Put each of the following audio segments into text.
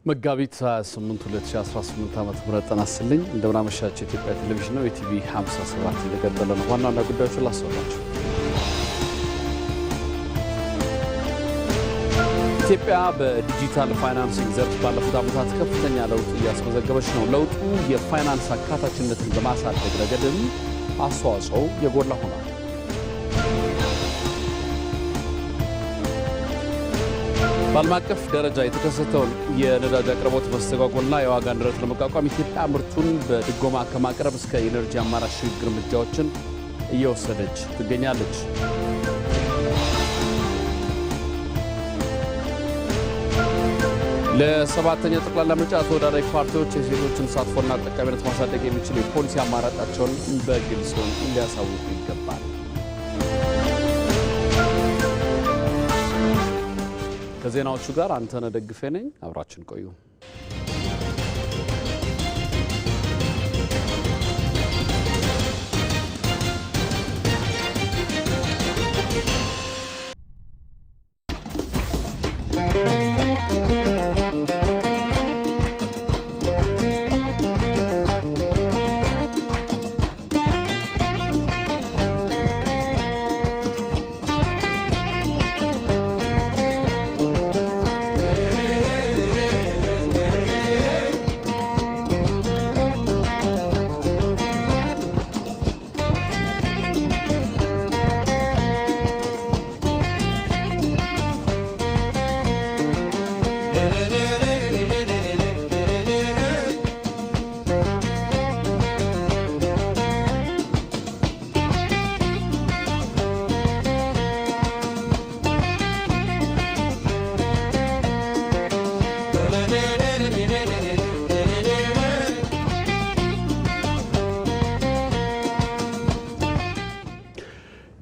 መጋቢት 28 2018 ዓመተ ምህረት ተናስልኝ እንደምናመሻችሁ ኢትዮጵያ ቴሌቪዥን ነው ኢቲቪ 57 እንደቀጠለ ነው። ዋና ጉዳዮች ላስወራችሁ። ኢትዮጵያ በዲጂታል ፋይናንሲንግ ዘርፍ ባለፉት ዓመታት ከፍተኛ ለውጥ እያስመዘገበች ነው። ለውጡ የፋይናንስ አካታችነትን በማሳደግ ረገድም አስተዋጽኦ የጎላ ሆኗል። በዓለም አቀፍ ደረጃ የተከሰተውን የነዳጅ አቅርቦት መስተጓጎልና የዋጋ ንረት ለመቋቋም ኢትዮጵያ ምርቱን በድጎማ ከማቅረብ እስከ ኢነርጂ አማራጭ ሽግግር እርምጃዎችን እየወሰደች ትገኛለች። ለሰባተኛው ጠቅላላ ምርጫ ተወዳዳሪ ፓርቲዎች የሴቶችን ተሳትፎና ተጠቃሚነት ማሳደግ የሚችል የፖሊሲ አማራጫቸውን በግልጽ ሊያሳውቁ ይገባል። ከዜናዎቹ ጋር አንተነህ ደግፌ ነኝ። አብራችን ቆዩ።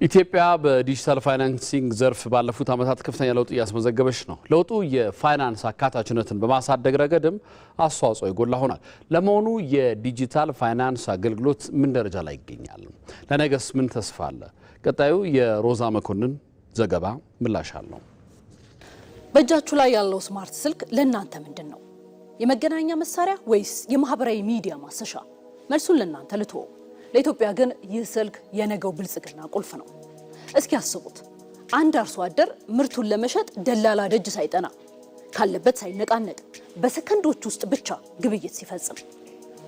ኢትዮጵያ በዲጂታል ፋይናንሲንግ ዘርፍ ባለፉት ዓመታት ከፍተኛ ለውጥ እያስመዘገበች ነው። ለውጡ የፋይናንስ አካታችነትን በማሳደግ ረገድም አስተዋጽኦ የጎላ ሆኗል። ለመሆኑ የዲጂታል ፋይናንስ አገልግሎት ምን ደረጃ ላይ ይገኛል? ለነገስ ምን ተስፋ አለ? ቀጣዩ የሮዛ መኮንን ዘገባ ምላሽ አለው። በእጃችሁ ላይ ያለው ስማርት ስልክ ለእናንተ ምንድን ነው? የመገናኛ መሳሪያ ወይስ የማህበራዊ ሚዲያ ማሰሻ? መልሱን ለእናንተ ልትወው። ለኢትዮጵያ ግን ይህ ስልክ የነገው ብልጽግና ቁልፍ ነው። እስኪ ያስቡት፣ አንድ አርሶ አደር ምርቱን ለመሸጥ ደላላ ደጅ ሳይጠና ካለበት ሳይነቃነቅ በሰከንዶች ውስጥ ብቻ ግብይት ሲፈጽም፣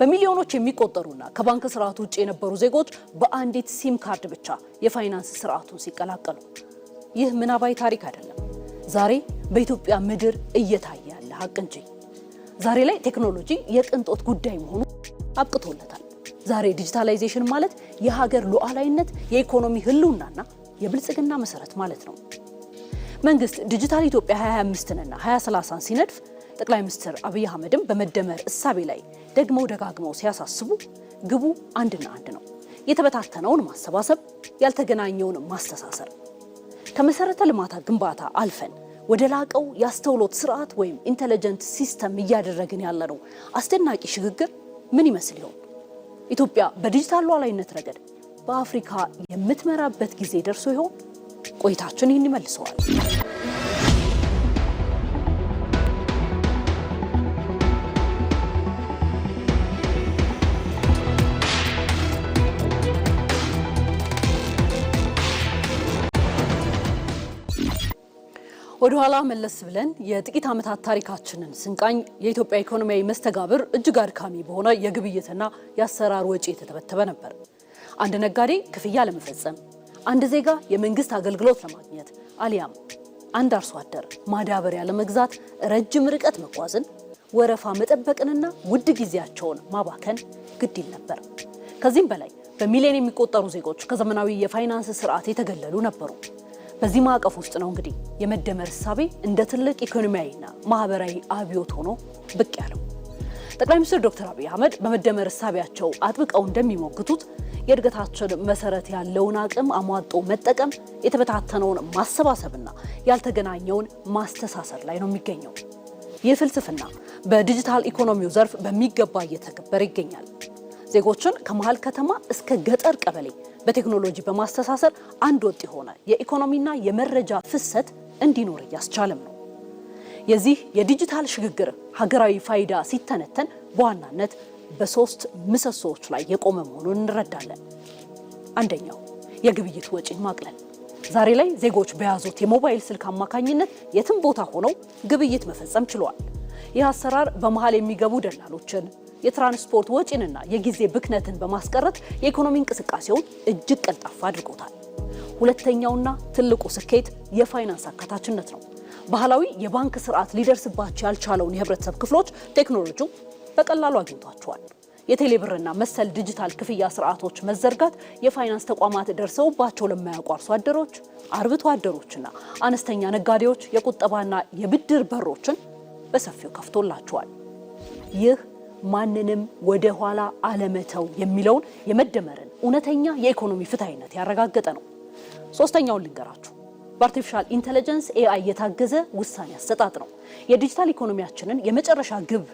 በሚሊዮኖች የሚቆጠሩና ከባንክ ስርዓት ውጭ የነበሩ ዜጎች በአንዲት ሲም ካርድ ብቻ የፋይናንስ ስርዓቱን ሲቀላቀሉ፣ ይህ ምናባዊ ታሪክ አይደለም። ዛሬ በኢትዮጵያ ምድር እየታየ ያለ ሀቅ እንጂ። ዛሬ ላይ ቴክኖሎጂ የቅንጦት ጉዳይ መሆኑ አብቅቶለታል። ዛሬ ዲጂታላይዜሽን ማለት የሀገር ሉዓላዊነት፣ የኢኮኖሚ ህልውናና የብልጽግና መሰረት ማለት ነው። መንግስት ዲጂታል ኢትዮጵያ 2025ና 2030 ሲነድፍ ጠቅላይ ሚኒስትር አብይ አህመድም በመደመር እሳቤ ላይ ደጋግመው ሲያሳስቡ ግቡ አንድና አንድ ነው። የተበታተነውን ማሰባሰብ፣ ያልተገናኘውን ማስተሳሰር። ከመሰረተ ልማት ግንባታ አልፈን ወደ ላቀው የአስተውሎት ስርዓት ወይም ኢንተለጀንት ሲስተም እያደረግን ያለነው አስደናቂ ሽግግር ምን ይመስል ይሆን? ኢትዮጵያ በዲጂታል ሉዓላዊነት ረገድ በአፍሪካ የምትመራበት ጊዜ ደርሶ ይሆን? ቆይታችን ይህን ይመልሰዋል። ወደ ኋላ መለስ ብለን የጥቂት ዓመታት ታሪካችንን ስንቃኝ የኢትዮጵያ ኢኮኖሚያዊ መስተጋብር እጅግ አድካሚ በሆነ የግብይትና የአሰራር ወጪ የተተበተበ ነበር። አንድ ነጋዴ ክፍያ ለመፈጸም፣ አንድ ዜጋ የመንግስት አገልግሎት ለማግኘት አሊያም አንድ አርሶ አደር ማዳበሪያ ለመግዛት ረጅም ርቀት መጓዝን፣ ወረፋ መጠበቅንና ውድ ጊዜያቸውን ማባከን ግድ ይል ነበር። ከዚህም በላይ በሚሊዮን የሚቆጠሩ ዜጎች ከዘመናዊ የፋይናንስ ስርዓት የተገለሉ ነበሩ። በዚህ ማዕቀፍ ውስጥ ነው እንግዲህ የመደመር እሳቤ እንደ ትልቅ ኢኮኖሚያዊና ማህበራዊ አብዮት ሆኖ ብቅ ያለው። ጠቅላይ ሚኒስትር ዶክተር አብይ አህመድ በመደመር እሳቤያቸው አጥብቀው እንደሚሞግቱት የእድገታችን መሰረት ያለውን አቅም አሟጦ መጠቀም፣ የተበታተነውን ማሰባሰብና ያልተገናኘውን ማስተሳሰር ላይ ነው የሚገኘው። ይህ ፍልስፍና በዲጂታል ኢኮኖሚው ዘርፍ በሚገባ እየተገበረ ይገኛል። ዜጎችን ከመሃል ከተማ እስከ ገጠር ቀበሌ በቴክኖሎጂ በማስተሳሰር አንድ ወጥ የሆነ የኢኮኖሚና የመረጃ ፍሰት እንዲኖር እያስቻለም ነው። የዚህ የዲጂታል ሽግግር ሀገራዊ ፋይዳ ሲተነተን በዋናነት በሶስት ምሰሶዎች ላይ የቆመ መሆኑን እንረዳለን። አንደኛው የግብይት ወጪን ማቅለል። ዛሬ ላይ ዜጎች በያዙት የሞባይል ስልክ አማካኝነት የትም ቦታ ሆነው ግብይት መፈጸም ችለዋል። ይህ አሰራር በመሃል የሚገቡ ደላሎችን፣ የትራንስፖርት ወጪንና የጊዜ ብክነትን በማስቀረት የኢኮኖሚ እንቅስቃሴውን እጅግ ቀልጣፋ አድርጎታል። ሁለተኛውና ትልቁ ስኬት የፋይናንስ አካታችነት ነው። ባህላዊ የባንክ ስርዓት ሊደርስባቸው ያልቻለውን የህብረተሰብ ክፍሎች ቴክኖሎጂው በቀላሉ አግኝቷቸዋል። የቴሌብርና መሰል ዲጂታል ክፍያ ስርዓቶች መዘርጋት የፋይናንስ ተቋማት ደርሰውባቸው ለማያውቁ አርሶ አደሮች፣ አርብቶ አደሮችና አነስተኛ ነጋዴዎች የቁጠባና የብድር በሮችን በሰፊው ከፍቶላቸዋል። ይህ ማንንም ወደ ኋላ አለመተው የሚለውን የመደመርን እውነተኛ የኢኮኖሚ ፍትሃዊነት ያረጋገጠ ነው። ሶስተኛውን ልንገራችሁ። በአርቲፊሻል ኢንተለጀንስ ኤአይ የታገዘ ውሳኔ አሰጣጥ ነው። የዲጂታል ኢኮኖሚያችንን የመጨረሻ ግብ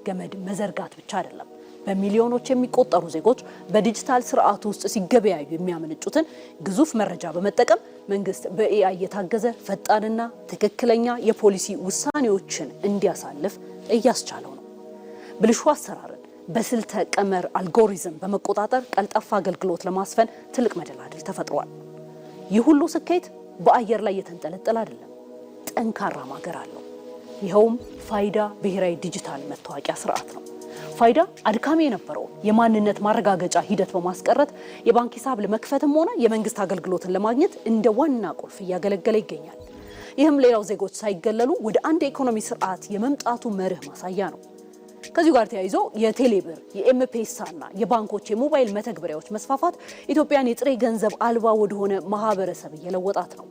ገመድ መዘርጋት ብቻ አይደለም። በሚሊዮኖች የሚቆጠሩ ዜጎች በዲጂታል ስርዓት ውስጥ ሲገበያዩ የሚያመነጩትን ግዙፍ መረጃ በመጠቀም መንግስት በኤአይ የታገዘ ፈጣንና ትክክለኛ የፖሊሲ ውሳኔዎችን እንዲያሳልፍ እያስቻለው ነው። ብልሹ አሰራርን በስልተ ቀመር አልጎሪዝም በመቆጣጠር ቀልጣፋ አገልግሎት ለማስፈን ትልቅ መደላድል ተፈጥሯል። ይህ ሁሉ ስኬት በአየር ላይ የተንጠለጠለ አይደለም፣ ጠንካራ ማገር አለው። ይኸውም ፋይዳ ብሔራዊ ዲጂታል መታወቂያ ስርዓት ነው። ፋይዳ አድካሚ የነበረውን የማንነት ማረጋገጫ ሂደት በማስቀረት የባንክ ሂሳብ ለመክፈትም ሆነ የመንግስት አገልግሎትን ለማግኘት እንደ ዋና ቁልፍ እያገለገለ ይገኛል። ይህም ሌላው ዜጎች ሳይገለሉ ወደ አንድ የኢኮኖሚ ስርዓት የመምጣቱ መርህ ማሳያ ነው። ከዚሁ ጋር ተያይዞ የቴሌብር፣ የኤምፔሳና የባንኮች የሞባይል መተግበሪያዎች መስፋፋት ኢትዮጵያን የጥሬ ገንዘብ አልባ ወደሆነ ማህበረሰብ እየለወጣት ነው።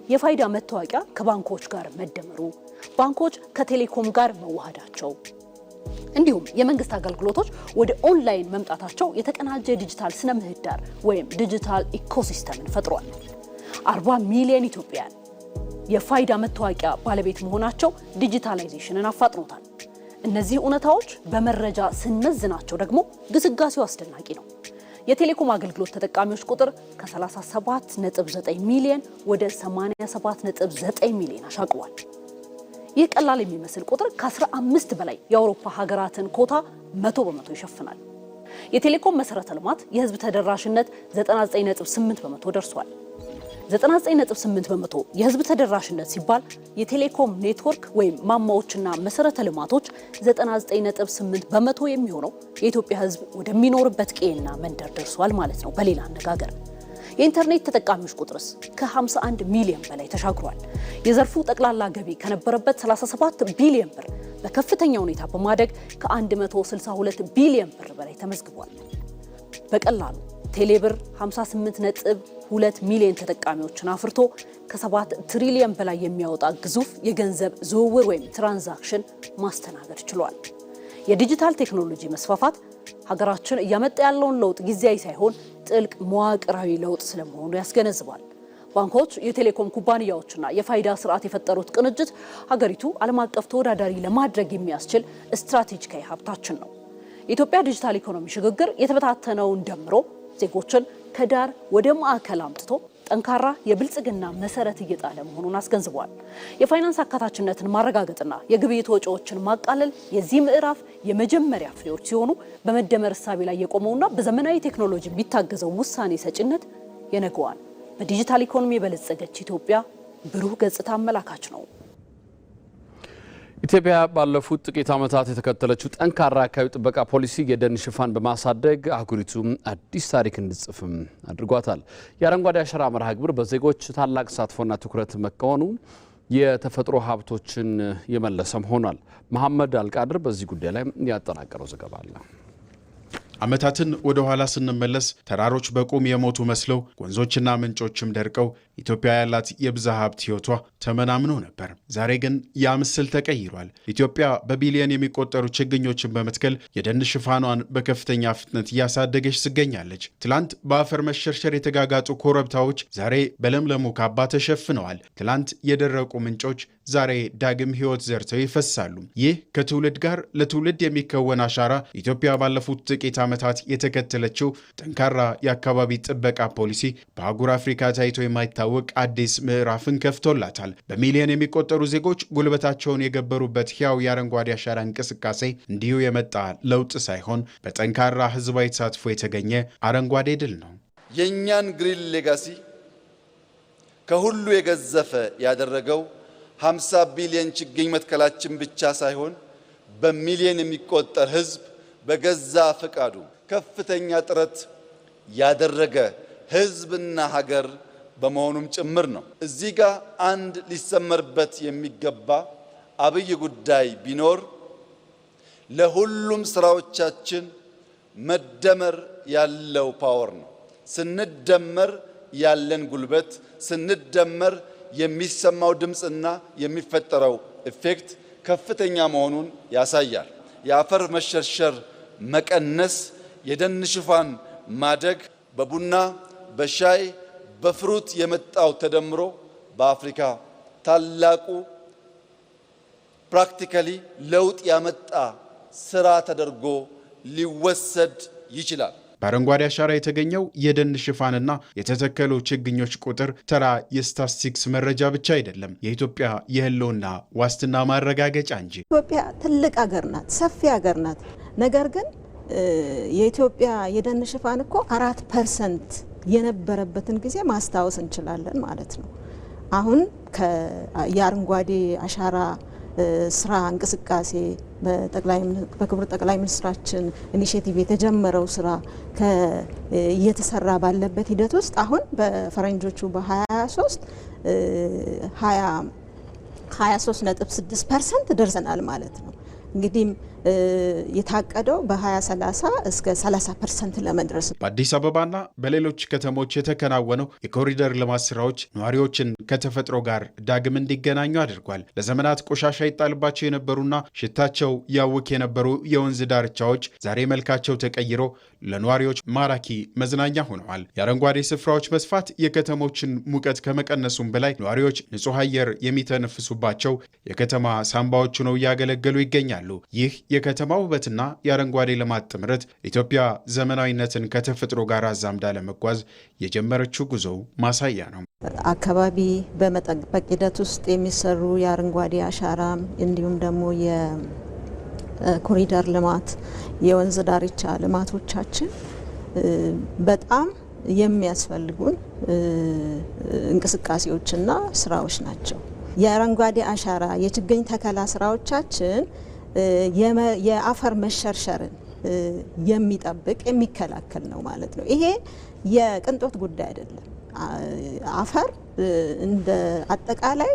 የፋይዳ መታወቂያ ከባንኮች ጋር መደመሩ፣ ባንኮች ከቴሌኮም ጋር መዋሃዳቸው እንዲሁም የመንግስት አገልግሎቶች ወደ ኦንላይን መምጣታቸው የተቀናጀ ዲጂታል ስነ ምህዳር ወይም ዲጂታል ኢኮሲስተምን ፈጥሯል። 40 ሚሊዮን ኢትዮጵያውያን የፋይዳ መታወቂያ ባለቤት መሆናቸው ዲጂታላይዜሽንን አፋጥኖታል። እነዚህ እውነታዎች በመረጃ ስንመዝናቸው ደግሞ ግስጋሴው አስደናቂ ነው። የቴሌኮም አገልግሎት ተጠቃሚዎች ቁጥር ከ37.9 ሚሊዮን ወደ 87.9 ሚሊዮን አሻቅቧል። ይህ ቀላል የሚመስል ቁጥር ከ15 በላይ የአውሮፓ ሀገራትን ኮታ 100% ይሸፍናል። የቴሌኮም መሰረተ ልማት የህዝብ ተደራሽነት 99.8% ደርሷል። 99.8% የህዝብ ተደራሽነት ሲባል የቴሌኮም ኔትወርክ ወይም ማማዎችና መሰረተ ልማቶች 99.8% የሚሆነው የኢትዮጵያ ህዝብ ወደሚኖርበት ቄና መንደር ደርሷል ማለት ነው። በሌላ አነጋገር የኢንተርኔት ተጠቃሚዎች ቁጥርስ ከ51 ሚሊዮን በላይ ተሻግሯል። የዘርፉ ጠቅላላ ገቢ ከነበረበት 37 ቢሊዮን ብር በከፍተኛ ሁኔታ በማደግ ከ162 ቢሊዮን ብር በላይ ተመዝግቧል። በቀላሉ ቴሌብር 58.2 ሚሊዮን ተጠቃሚዎችን አፍርቶ ከ7 ትሪሊዮን በላይ የሚያወጣ ግዙፍ የገንዘብ ዝውውር ወይም ትራንዛክሽን ማስተናገድ ችሏል። የዲጂታል ቴክኖሎጂ መስፋፋት ሀገራችን እያመጣ ያለውን ለውጥ ጊዜያዊ ሳይሆን ጥልቅ መዋቅራዊ ለውጥ ስለመሆኑ ያስገነዝባል። ባንኮች፣ የቴሌኮም ኩባንያዎችና የፋይዳ ስርዓት የፈጠሩት ቅንጅት ሀገሪቱ ዓለም አቀፍ ተወዳዳሪ ለማድረግ የሚያስችል ስትራቴጂካዊ ሀብታችን ነው። የኢትዮጵያ ዲጂታል ኢኮኖሚ ሽግግር የተበታተነውን ደምሮ ዜጎችን ከዳር ወደ ማዕከል አምጥቶ ጠንካራ የብልጽግና መሰረት እየጣለ መሆኑን አስገንዝቧል። የፋይናንስ አካታችነትን ማረጋገጥና የግብይት ወጪዎችን ማቃለል የዚህ ምዕራፍ የመጀመሪያ ፍሬዎች ሲሆኑ በመደመር እሳቤ ላይ የቆመውና በዘመናዊ ቴክኖሎጂ የሚታገዘው ውሳኔ ሰጪነት የነገዋን በዲጂታል ኢኮኖሚ የበለጸገች ኢትዮጵያ ብሩህ ገጽታ አመላካች ነው። ኢትዮጵያ ባለፉት ጥቂት ዓመታት የተከተለችው ጠንካራ አካባቢ ጥበቃ ፖሊሲ የደን ሽፋን በማሳደግ አህጉሪቱ አዲስ ታሪክ እንድትጽፍም አድርጓታል። የአረንጓዴ አሻራ መርሃ ግብር በዜጎች ታላቅ ተሳትፎና ትኩረት መከወኑ የተፈጥሮ ሀብቶችን የመለሰም ሆኗል። መሐመድ አልቃድር በዚህ ጉዳይ ላይ ያጠናቀረው ዘገባ አለ። ዓመታትን ወደ ኋላ ስንመለስ ተራሮች በቁም የሞቱ መስለው ወንዞችና ምንጮችም ደርቀው ኢትዮጵያ ያላት የብዝሃ ሀብት ሕይወቷ ተመናምኖ ነበር። ዛሬ ግን ያ ምስል ተቀይሯል። ኢትዮጵያ በቢሊዮን የሚቆጠሩ ችግኞችን በመትከል የደን ሽፋኗን በከፍተኛ ፍጥነት እያሳደገች ትገኛለች። ትላንት በአፈር መሸርሸር የተጋጋጡ ኮረብታዎች ዛሬ በለምለሙ ካባ ተሸፍነዋል። ትላንት የደረቁ ምንጮች ዛሬ ዳግም ሕይወት ዘርተው ይፈሳሉ። ይህ ከትውልድ ጋር ለትውልድ የሚከወን አሻራ ኢትዮጵያ ባለፉት ጥቂት ዓመታት የተከተለችው ጠንካራ የአካባቢ ጥበቃ ፖሊሲ በአህጉር አፍሪካ ታይቶ የማይታወቅ አዲስ ምዕራፍን ከፍቶላታል። በሚሊዮን የሚቆጠሩ ዜጎች ጉልበታቸውን የገበሩበት ሕያው የአረንጓዴ አሻራ እንቅስቃሴ እንዲሁ የመጣ ለውጥ ሳይሆን በጠንካራ ህዝባዊ ተሳትፎ የተገኘ አረንጓዴ ድል ነው። የእኛን ግሪን ሌጋሲ ከሁሉ የገዘፈ ያደረገው 50 ቢሊዮን ችግኝ መትከላችን ብቻ ሳይሆን በሚሊዮን የሚቆጠር ህዝብ በገዛ ፈቃዱ ከፍተኛ ጥረት ያደረገ ህዝብና ሀገር በመሆኑም ጭምር ነው። እዚህ ጋር አንድ ሊሰመርበት የሚገባ አብይ ጉዳይ ቢኖር ለሁሉም ስራዎቻችን መደመር ያለው ፓወር ነው። ስንደመር ያለን ጉልበት፣ ስንደመር የሚሰማው ድምፅና የሚፈጠረው ኢፌክት ከፍተኛ መሆኑን ያሳያል። የአፈር መሸርሸር መቀነስ፣ የደን ሽፋን ማደግ፣ በቡና በሻይ በፍሩት የመጣው ተደምሮ በአፍሪካ ታላቁ ፕራክቲካሊ ለውጥ ያመጣ ስራ ተደርጎ ሊወሰድ ይችላል። በአረንጓዴ አሻራ የተገኘው የደን ሽፋንና የተተከሉ ችግኞች ቁጥር ተራ የስታትስቲክስ መረጃ ብቻ አይደለም፣ የኢትዮጵያ የህልውና ዋስትና ማረጋገጫ እንጂ። ኢትዮጵያ ትልቅ ሀገር ናት፣ ሰፊ ሀገር ናት። ነገር ግን የኢትዮጵያ የደን ሽፋን እኮ 4% የነበረበትን ጊዜ ማስታወስ እንችላለን ማለት ነው። አሁን የአረንጓዴ አሻራ ስራ እንቅስቃሴ በክቡር ጠቅላይ ሚኒስትራችን ኢኒሼቲቭ የተጀመረው ስራ እየተሰራ ባለበት ሂደት ውስጥ አሁን በፈረንጆቹ በ23 23.6% ደርሰናል ማለት ነው። እንግዲህ የታቀደው በ2030 እስከ 30% ለመድረስ። በአዲስ አበባና በሌሎች ከተሞች የተከናወነው የኮሪደር ልማት ስራዎች ነዋሪዎችን ከተፈጥሮ ጋር ዳግም እንዲገናኙ አድርጓል። ለዘመናት ቆሻሻ ይጣልባቸው የነበሩና ሽታቸው ያውክ የነበሩ የወንዝ ዳርቻዎች ዛሬ መልካቸው ተቀይሮ ለነዋሪዎች ማራኪ መዝናኛ ሆነዋል። የአረንጓዴ ስፍራዎች መስፋት የከተሞችን ሙቀት ከመቀነሱም በላይ ነዋሪዎች ንጹህ አየር የሚተነፍሱባቸው የከተማ ሳንባዎች ሆነው እያገለገሉ ይገኛሉ። ይህ የከተማ ውበትና የአረንጓዴ ልማት ጥምረት ኢትዮጵያ ዘመናዊነትን ከተፈጥሮ ጋር አዛምዳ ለመጓዝ የጀመረችው ጉዞ ማሳያ ነው። አካባቢ በመጠበቅ ሂደት ውስጥ የሚሰሩ የአረንጓዴ አሻራ እንዲሁም ደግሞ የኮሪደር ልማት፣ የወንዝ ዳርቻ ልማቶቻችን በጣም የሚያስፈልጉን እንቅስቃሴዎችና ስራዎች ናቸው። የአረንጓዴ አሻራ የችግኝ ተከላ ስራዎቻችን የአፈር መሸርሸርን የሚጠብቅ የሚከላከል ነው ማለት ነው። ይሄ የቅንጦት ጉዳይ አይደለም። አፈር እንደ አጠቃላይ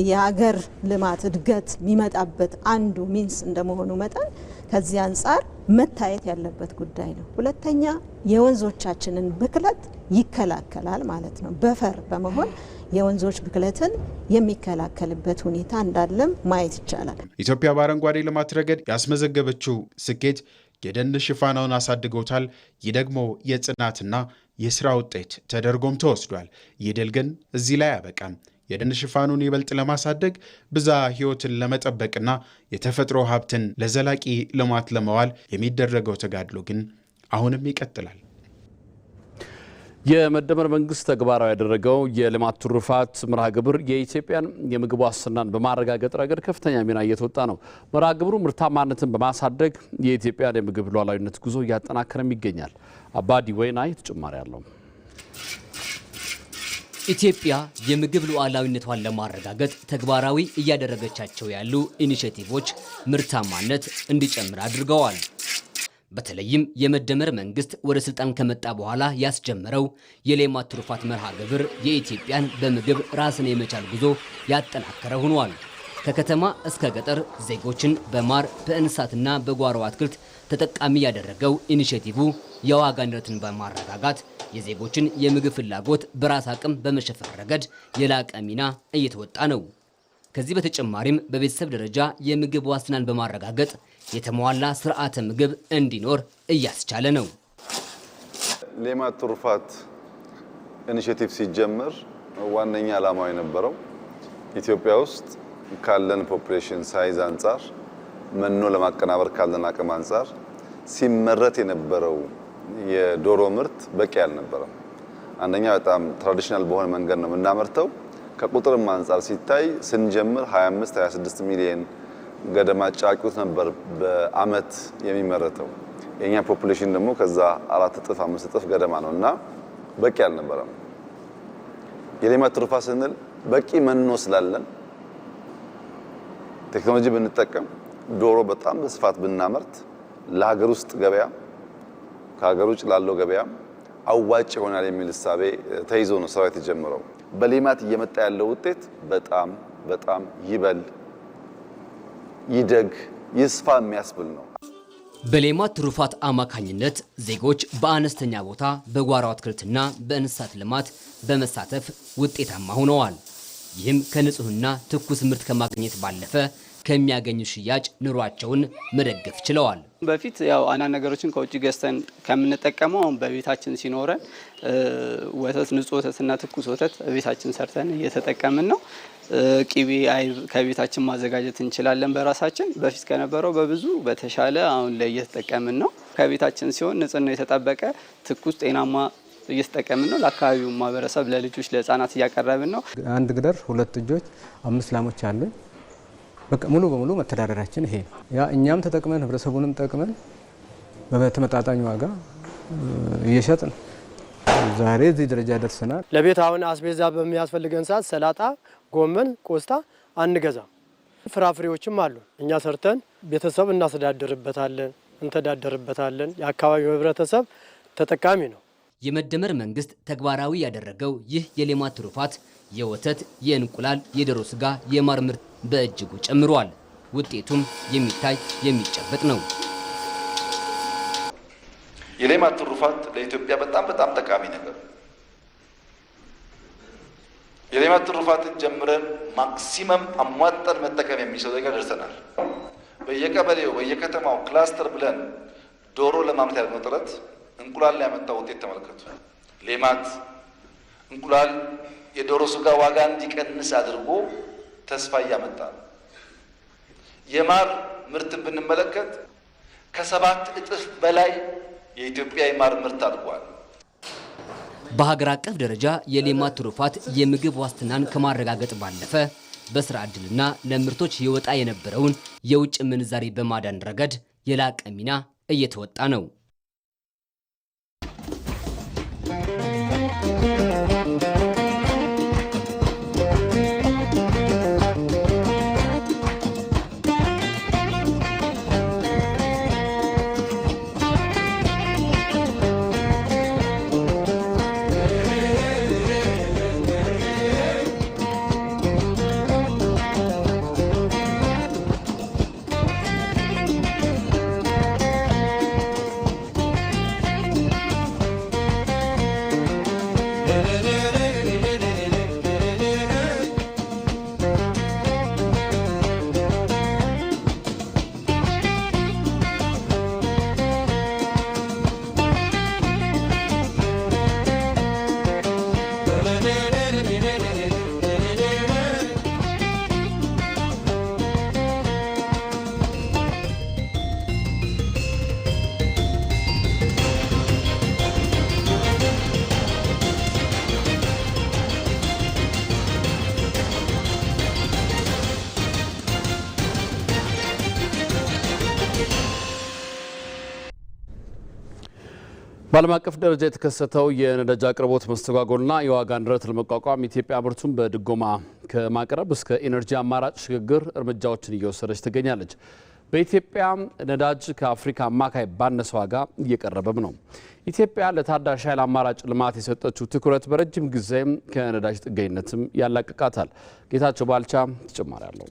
የሀገር ልማት እድገት የሚመጣበት አንዱ ሚንስ እንደመሆኑ መጠን ከዚህ አንጻር መታየት ያለበት ጉዳይ ነው። ሁለተኛ የወንዞቻችንን ብክለት ይከላከላል ማለት ነው። በፈር በመሆን የወንዞች ብክለትን የሚከላከልበት ሁኔታ እንዳለም ማየት ይቻላል። ኢትዮጵያ በአረንጓዴ ልማት ረገድ ያስመዘገበችው ስኬት የደን ሽፋናውን አሳድጎታል። ይህ ደግሞ የጽናትና የስራ ውጤት ተደርጎም ተወስዷል። ይህ ድል ግን እዚህ ላይ አያበቃም። የደን ሽፋኑን ይበልጥ ለማሳደግ ብዝሃ ሕይወትን ለመጠበቅና የተፈጥሮ ሀብትን ለዘላቂ ልማት ለመዋል የሚደረገው ተጋድሎ ግን አሁንም ይቀጥላል። የመደመር መንግስት ተግባራዊ ያደረገው የልማት ትሩፋት መርሃ ግብር የኢትዮጵያን የምግብ ዋስትናን በማረጋገጥ ረገድ ከፍተኛ ሚና እየተወጣ ነው። መርሃ ግብሩ ምርታማነትን በማሳደግ የኢትዮጵያን የምግብ ሉዓላዊነት ጉዞ እያጠናከረም ይገኛል። አባዲ ወይናይ ተጨማሪ አለው። ኢትዮጵያ የምግብ ሉዓላዊነቷን ለማረጋገጥ ተግባራዊ እያደረገቻቸው ያሉ ኢኒሼቲቮች ምርታማነት እንዲጨምር አድርገዋል። በተለይም የመደመር መንግስት ወደ ስልጣን ከመጣ በኋላ ያስጀመረው የሌማት ትሩፋት መርሃ ግብር የኢትዮጵያን በምግብ ራስን የመቻል ጉዞ ያጠናከረ ሆኗል። ከከተማ እስከ ገጠር ዜጎችን በማር በእንስሳትና በጓሮ አትክልት ተጠቃሚ ያደረገው ኢኒሼቲቭ የዋጋ ንረትን በማረጋጋት የዜጎችን የምግብ ፍላጎት በራስ አቅም በመሸፈን ረገድ የላቀ ሚና እየተወጣ ነው። ከዚህ በተጨማሪም በቤተሰብ ደረጃ የምግብ ዋስትናን በማረጋገጥ የተሟላ ስርዓተ ምግብ እንዲኖር እያስቻለ ነው። ሌማት ትሩፋት ኢኒሼቲቭ ሲጀመር ዋነኛ ዓላማው የነበረው ኢትዮጵያ ውስጥ ካለን ፖፑሌሽን ሳይዝ አንጻር መኖ ለማቀናበር ካለን አቅም አንጻር ሲመረት የነበረው የዶሮ ምርት በቂ አልነበረም። አንደኛ በጣም ትራዲሽናል በሆነ መንገድ ነው የምናመርተው። ከቁጥርም አንጻር ሲታይ ስንጀምር 25-26 ሚሊዮን ገደማ ጫጩት ነበር በአመት የሚመረተው። የኛ ፖፑሌሽን ደግሞ ከዛ 4 እጥፍ 5 እጥፍ ገደማ ነውና በቂ አልነበረም። የሌማት ትሩፋት ስንል በቂ መኖ ስላለን ቴክኖሎጂ ብንጠቀም ዶሮ በጣም በስፋት ብናመርት ለሀገር ውስጥ ገበያ ከሀገር ውጭ ላለው ገበያ አዋጭ ይሆናል የሚል እሳቤ ተይዞ ነው ስራው የተጀመረው። በሌማት እየመጣ ያለው ውጤት በጣም በጣም ይበል ይደግ ይስፋ የሚያስብል ነው። በሌማት ትሩፋት አማካኝነት ዜጎች በአነስተኛ ቦታ በጓሮ አትክልትና በእንስሳት ልማት በመሳተፍ ውጤታማ ሆነዋል። ይህም ከንጹህና ትኩስ ምርት ከማግኘት ባለፈ ከሚያገኙ ሽያጭ ኑሯቸውን መደገፍ ችለዋል። በፊት ያው አንዳንድ ነገሮችን ከውጭ ገዝተን ከምንጠቀመው አሁን በቤታችን ሲኖረን ወተት ንጹህ ወተትና ትኩስ ወተት ቤታችን ሰርተን እየተጠቀምን ነው። ቂቤ፣ አይብ ከቤታችን ማዘጋጀት እንችላለን በራሳችን። በፊት ከነበረው በብዙ በተሻለ አሁን ላይ እየተጠቀምን ነው። ከቤታችን ሲሆን ንጽህናው የተጠበቀ ትኩስ ጤናማ እየተጠቀምን ነው። ለአካባቢው ማህበረሰብ ለልጆች ለህፃናት እያቀረብን ነው። አንድ ግደር 2 ጥጆች 5 ላሞች አሉኝ። በቃ ሙሉ በሙሉ መተዳደራችን ይሄ ያ እኛም ተጠቅመን ህብረተሰቡንም ጠቅመን በተመጣጣኝ ዋጋ እየሸጥን ዛሬ እዚህ ደረጃ ደርሰናል። ለቤት አሁን አስቤዛ በሚያስፈልገን ሰዓት ሰላጣ፣ ጎመን፣ ቆስጣ አንገዛም። ፍራፍሬዎችም አሉ። እኛ ሰርተን ቤተሰብ እናስተዳድርበታለን፣ እንተዳደርበታለን። የአካባቢው ህብረተሰብ ተጠቃሚ ነው። የመደመር መንግስት ተግባራዊ ያደረገው ይህ የሌማት ትሩፋት የወተት፣ የእንቁላል፣ የዶሮ ስጋ፣ የማር ምርት በእጅጉ ጨምሯል። ውጤቱም የሚታይ የሚጨበጥ ነው። የሌማት ትሩፋት ለኢትዮጵያ በጣም ጠቃሚ ነገር። የሌማት ትሩፋትን ጀምረን ማክሲመም አሟጠን መጠቀም የሚችለው ነገር ደርሰናል። በየቀበሌው በየከተማው ክላስተር ብለን ዶሮ ለማምረት ያልነው ጥረት እንቁላል ላይ ያመጣው ውጤት ተመልከቱ። ሌማት እንቁላል የዶሮ ስጋ ዋጋ እንዲቀንስ አድርጎ ተስፋ እያመጣ ነው። የማር ምርትን ብንመለከት ከ7 እጥፍ በላይ የኢትዮጵያ የማር ምርት አድጓል። በሀገር አቀፍ ደረጃ የሌማት ትሩፋት የምግብ ዋስትናን ከማረጋገጥ ባለፈ በስራ ዕድልና ለምርቶች ይወጣ የነበረውን የውጭ ምንዛሪ በማዳን ረገድ የላቀ ሚና እየተወጣ ነው። በዓለም አቀፍ ደረጃ የተከሰተው የነዳጅ አቅርቦት መስተጓጎልና የዋጋ ንረት ለመቋቋም ኢትዮጵያ ምርቱን በድጎማ ከማቅረብ እስከ ኢነርጂ አማራጭ ሽግግር እርምጃዎችን እየወሰደች ትገኛለች። በኢትዮጵያ ነዳጅ ከአፍሪካ አማካይ ባነሰ ዋጋ እየቀረበም ነው። ኢትዮጵያ ለታዳሽ ኃይል አማራጭ ልማት የሰጠችው ትኩረት በረጅም ጊዜም ከነዳጅ ጥገኝነትም ያላቅቃታል። ጌታቸው ባልቻ ተጨማሪ አለው።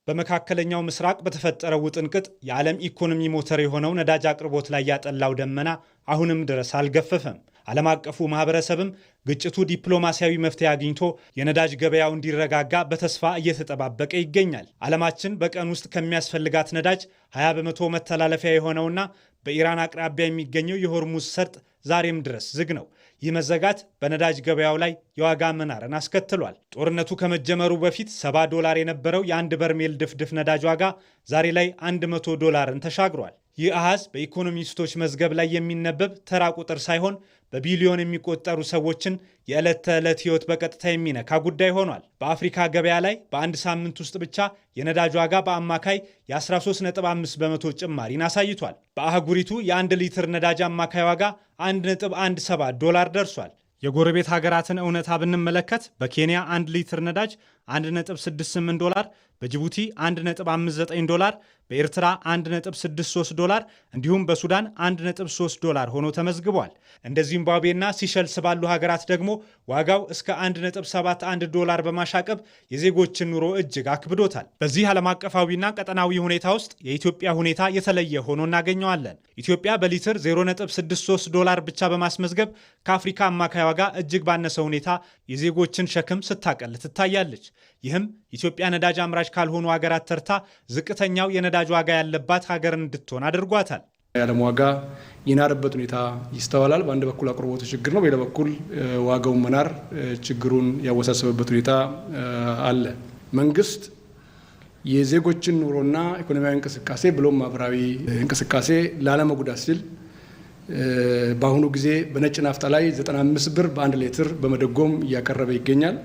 በመካከለኛው ምስራቅ በተፈጠረው ውጥንቅጥ የዓለም ኢኮኖሚ ሞተር የሆነው ነዳጅ አቅርቦት ላይ ያጠላው ደመና አሁንም ድረስ አልገፈፈም። ዓለም አቀፉ ማህበረሰብም ግጭቱ ዲፕሎማሲያዊ መፍትሄ አግኝቶ የነዳጅ ገበያው እንዲረጋጋ በተስፋ እየተጠባበቀ ይገኛል። ዓለማችን በቀን ውስጥ ከሚያስፈልጋት ነዳጅ 20 በመቶ መተላለፊያ የሆነውና በኢራን አቅራቢያ የሚገኘው የሆርሙዝ ሰርጥ ዛሬም ድረስ ዝግ ነው። ይህ መዘጋት በነዳጅ ገበያው ላይ የዋጋ መናርን አስከትሏል። ጦርነቱ ከመጀመሩ በፊት $70 የነበረው የአንድ በርሜል ድፍድፍ ነዳጅ ዋጋ ዛሬ ላይ $100ን ተሻግሯል። ይህ አሃዝ በኢኮኖሚስቶች መዝገብ ላይ የሚነበብ ተራ ቁጥር ሳይሆን በቢሊዮን የሚቆጠሩ ሰዎችን የዕለት ተዕለት ሕይወት በቀጥታ የሚነካ ጉዳይ ሆኗል። በአፍሪካ ገበያ ላይ በአንድ ሳምንት ውስጥ ብቻ የነዳጅ ዋጋ በአማካይ የ13.5 በመቶ ጭማሪን አሳይቷል። በአህጉሪቱ የ1 ሊትር ነዳጅ አማካይ ዋጋ $1.17 ደርሷል። የጎረቤት ሀገራትን እውነታ ብንመለከት በኬንያ 1 ሊትር ነዳጅ $1.68፣ በጅቡቲ $1.59፣ በኤርትራ $1.63 እንዲሁም በሱዳን $1.3 ሆኖ ተመዝግቧል። እንደ ዚምባብዌና ሲሸልስ ባሉ ሀገራት ደግሞ ዋጋው እስከ $1.71 በማሻቀብ የዜጎችን ኑሮ እጅግ አክብዶታል። በዚህ ዓለም አቀፋዊና ቀጠናዊ ሁኔታ ውስጥ የኢትዮጵያ ሁኔታ የተለየ ሆኖ እናገኘዋለን። ኢትዮጵያ በሊትር $0.63 ብቻ በማስመዝገብ ከአፍሪካ አማካይ ዋጋ እጅግ ባነሰ ሁኔታ የዜጎችን ሸክም ስታቀል ትታያለች። ይህም ኢትዮጵያ ነዳጅ አምራች ካልሆኑ ሀገራት ተርታ ዝቅተኛው የነዳጅ ዋጋ ያለባት ሀገር እንድትሆን አድርጓታል። የዓለም ዋጋ የናረበት ሁኔታ ይስተዋላል። በአንድ በኩል አቅርቦቱ ችግር ነው፣ በሌላ በኩል ዋጋውን መናር ችግሩን ያወሳሰበበት ሁኔታ አለ። መንግስት የዜጎችን ኑሮና ኢኮኖሚያዊ እንቅስቃሴ ብሎም ማህበራዊ እንቅስቃሴ ላለመጉዳት ሲል በአሁኑ ጊዜ በነጭ ናፍጣ ላይ 95 ብር በ1 ሊትር በመደጎም እያቀረበ ይገኛል።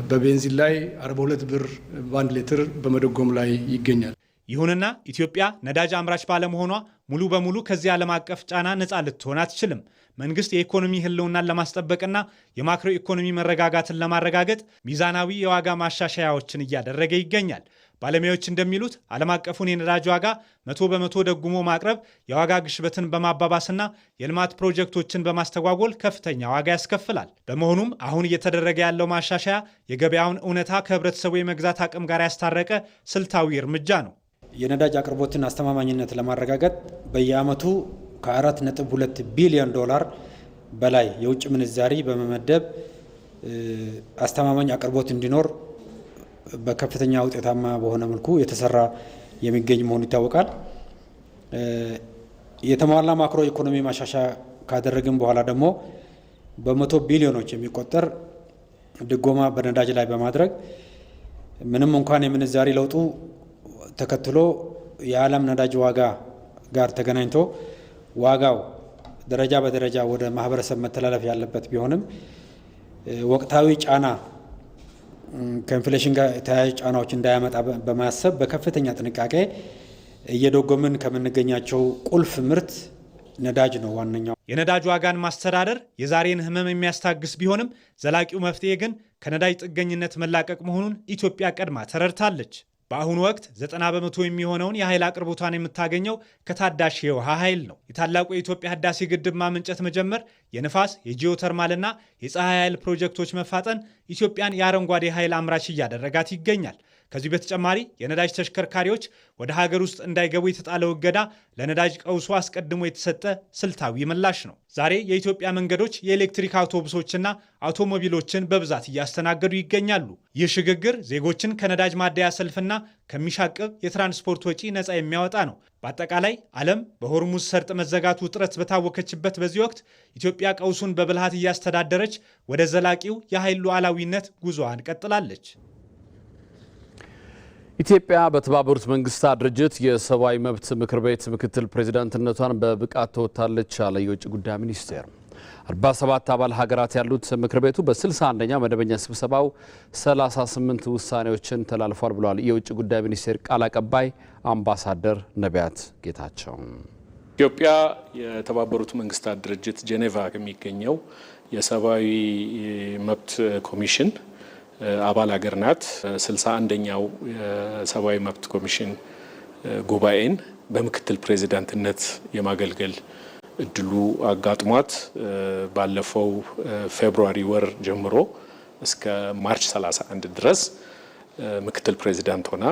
በቤንዚን ላይ 42 ብር በ1 ሊትር በመደጎም ላይ ይገኛል። ይሁንና ኢትዮጵያ ነዳጅ አምራች ባለመሆኗ ሙሉ በሙሉ ከዚህ ዓለም አቀፍ ጫና ነፃ ልትሆን አትችልም። መንግስት የኢኮኖሚ ህልውናን ለማስጠበቅና የማክሮ ኢኮኖሚ መረጋጋትን ለማረጋገጥ ሚዛናዊ የዋጋ ማሻሻያዎችን እያደረገ ይገኛል። ባለሙያዎች እንደሚሉት ዓለም አቀፉን የነዳጅ ዋጋ 100 በመቶ ደጉሞ ማቅረብ የዋጋ ግሽበትን በማባባስና የልማት ፕሮጀክቶችን በማስተጓጎል ከፍተኛ ዋጋ ያስከፍላል። በመሆኑም አሁን እየተደረገ ያለው ማሻሻያ የገበያውን እውነታ ከህብረተሰቡ የመግዛት አቅም ጋር ያስታረቀ ስልታዊ እርምጃ ነው። የነዳጅ አቅርቦትን አስተማማኝነት ለማረጋገጥ በየዓመቱ ከ4.2 ቢሊዮን ዶላር በላይ የውጭ ምንዛሪ በመመደብ አስተማማኝ አቅርቦት እንዲኖር በከፍተኛ ውጤታማ በሆነ መልኩ የተሰራ የሚገኝ መሆኑ ይታወቃል። የተሟላ ማክሮ ኢኮኖሚ ማሻሻያ ካደረግን በኋላ ደግሞ በመቶ ቢሊዮኖች የሚቆጠር ድጎማ በነዳጅ ላይ በማድረግ ምንም እንኳን የምንዛሪ ለውጡ ተከትሎ የዓለም ነዳጅ ዋጋ ጋር ተገናኝቶ ዋጋው ደረጃ በደረጃ ወደ ማህበረሰብ መተላለፍ ያለበት ቢሆንም ወቅታዊ ጫና ከኢንፍሌሽን ጋር የተያያዙ ጫናዎች እንዳያመጣ በማሰብ በከፍተኛ ጥንቃቄ እየደጎምን ከምንገኛቸው ቁልፍ ምርት ነዳጅ ነው ዋነኛው። የነዳጅ ዋጋን ማስተዳደር የዛሬን ህመም የሚያስታግስ ቢሆንም ዘላቂው መፍትሄ ግን ከነዳጅ ጥገኝነት መላቀቅ መሆኑን ኢትዮጵያ ቀድማ ተረድታለች። በአሁኑ ወቅት 90 በመቶ የሚሆነውን የኃይል አቅርቦቷን የምታገኘው ከታዳሽ የውሃ ኃይል ነው። የታላቁ የኢትዮጵያ ህዳሴ ግድብ ማመንጨት መጀመር፣ የንፋስ የጂኦተርማልና የፀሐይ ኃይል ፕሮጀክቶች መፋጠን ኢትዮጵያን የአረንጓዴ ኃይል አምራች እያደረጋት ይገኛል። ከዚህ በተጨማሪ የነዳጅ ተሽከርካሪዎች ወደ ሀገር ውስጥ እንዳይገቡ የተጣለው እገዳ ለነዳጅ ቀውሱ አስቀድሞ የተሰጠ ስልታዊ ምላሽ ነው። ዛሬ የኢትዮጵያ መንገዶች የኤሌክትሪክ አውቶቡሶችና አውቶሞቢሎችን በብዛት እያስተናገዱ ይገኛሉ። ይህ ሽግግር ዜጎችን ከነዳጅ ማደያ ሰልፍና ከሚሻቅብ የትራንስፖርት ወጪ ነፃ የሚያወጣ ነው። በአጠቃላይ ዓለም በሆርሙዝ ሰርጥ መዘጋቱ ውጥረት በታወከችበት በዚህ ወቅት ኢትዮጵያ ቀውሱን በብልሃት እያስተዳደረች ወደ ዘላቂው የኃይል ሉዓላዊነት ጉዞዋን ቀጥላለች። ኢትዮጵያ በተባበሩት መንግስታት ድርጅት የሰብአዊ መብት ምክር ቤት ምክትል ፕሬዚዳንትነቷን በብቃት ተወጥታለች አለ የውጭ ጉዳይ ሚኒስቴር። 47 አባል ሀገራት ያሉት ምክር ቤቱ በ61ኛ መደበኛ ስብሰባው 38 ውሳኔዎችን ተላልፏል ብለዋል የውጭ ጉዳይ ሚኒስቴር ቃል አቀባይ አምባሳደር ነቢያት ጌታቸው። ኢትዮጵያ የተባበሩት መንግስታት ድርጅት ጄኔቫ ከሚገኘው የሰብአዊ መብት ኮሚሽን አባል ሀገር ናት። 61ኛው የሰብአዊ መብት ኮሚሽን ጉባኤን በምክትል ፕሬዚዳንትነት የማገልገል እድሉ አጋጥሟት ባለፈው ፌብሩዋሪ ወር ጀምሮ እስከ ማርች 31 ድረስ ምክትል ፕሬዚዳንት ሆና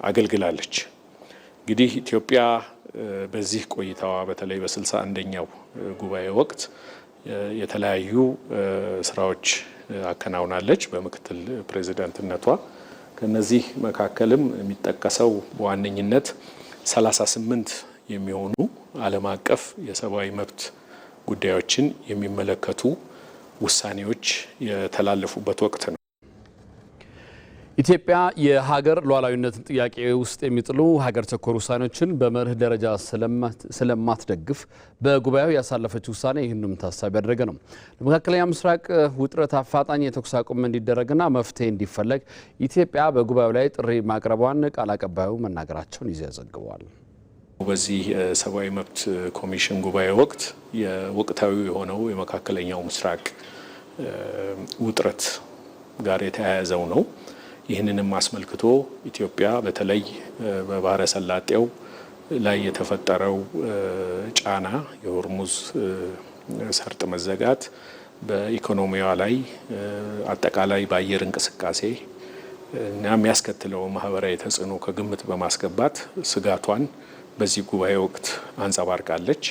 አገልግላለች። እንግዲህ ኢትዮጵያ በዚህ ቆይታዋ በተለይ በ61ኛው ጉባኤ ወቅት የተለያዩ ስራዎች አከናውናለች። በምክትል ፕሬዚዳንትነቷ ከነዚህ መካከልም የሚጠቀሰው በዋነኝነት 38 የሚሆኑ ዓለም አቀፍ የሰብአዊ መብት ጉዳዮችን የሚመለከቱ ውሳኔዎች የተላለፉበት ወቅት ነው። ኢትዮጵያ የሀገር ሉዓላዊነትን ጥያቄ ውስጥ የሚጥሉ ሀገር ተኮር ውሳኔዎችን በመርህ ደረጃ ስለማትደግፍ በጉባኤው ያሳለፈችው ውሳኔ ይህንንም ታሳቢ ያደረገ ነው። ለመካከለኛ ምስራቅ ውጥረት አፋጣኝ የተኩስ አቁም እንዲደረግና መፍትሄ እንዲፈለግ ኢትዮጵያ በጉባኤው ላይ ጥሪ ማቅረቧን ቃል አቀባዩ መናገራቸውን ይዘው ዘግበዋል። በዚህ ሰብአዊ መብት ኮሚሽን ጉባኤ ወቅት የወቅታዊ የሆነው የመካከለኛው ምስራቅ ውጥረት ጋር የተያያዘው ነው። ይህንንም አስመልክቶ ኢትዮጵያ በተለይ በባህረ ሰላጤው ላይ የተፈጠረው ጫና የሆርሙዝ ሰርጥ መዘጋት በኢኮኖሚዋ ላይ አጠቃላይ በአየር እንቅስቃሴ እና የሚያስከትለው ማህበራዊ ተጽዕኖ ከግምት በማስገባት ስጋቷን በዚህ ጉባኤ ወቅት አንጸባርቃለች።